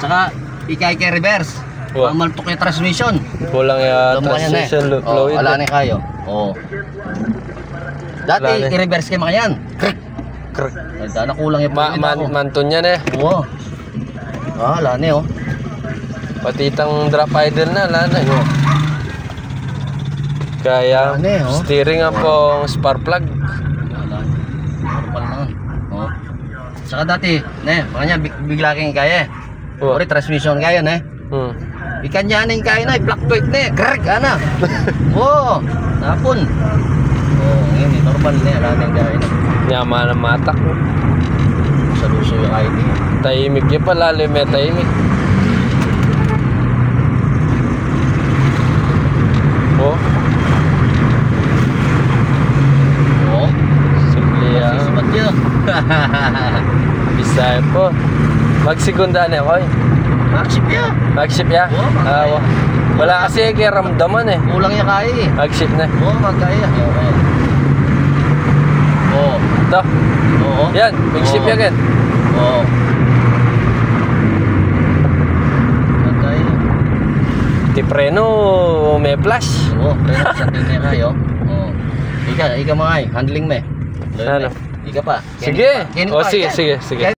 Saka ikay reverse. Mamaltok yung transmission. Kulang yung transmission fluid. Wala na kayo. Dati i-reverse kayo mga yan. Krek. Nakulang yung fluid. Manton yan eh. Oo. Wala na oh. Pati itang drop idle na, wala na. Kaya steering nga pong spark plug. Normal naman. Saka dati, makanya bigla kang kaya. Ori transmission kaya na. Ikan yan kaya na, fluctuate na. Krek ana. Napon. Ngayon normal na, wala nang kaya na. Yaman ang matak. Saluso yung ID. Tahimik yan pala, may tahimik. Simple yan. Sisipat yun. Bisaya po. Magsigunda na ako eh. Magsip ya. Magsip ya? Wala kasi kaya ramdaman eh. Kulang niya kaya eh. Magsip na. Magkaya. Ito. Yan, magsip ya gan. Magkaya. Ti preno may flash. Preno sa tingin kayo. Ika mga handling me. Ano? Ika pa. Sige. Sige.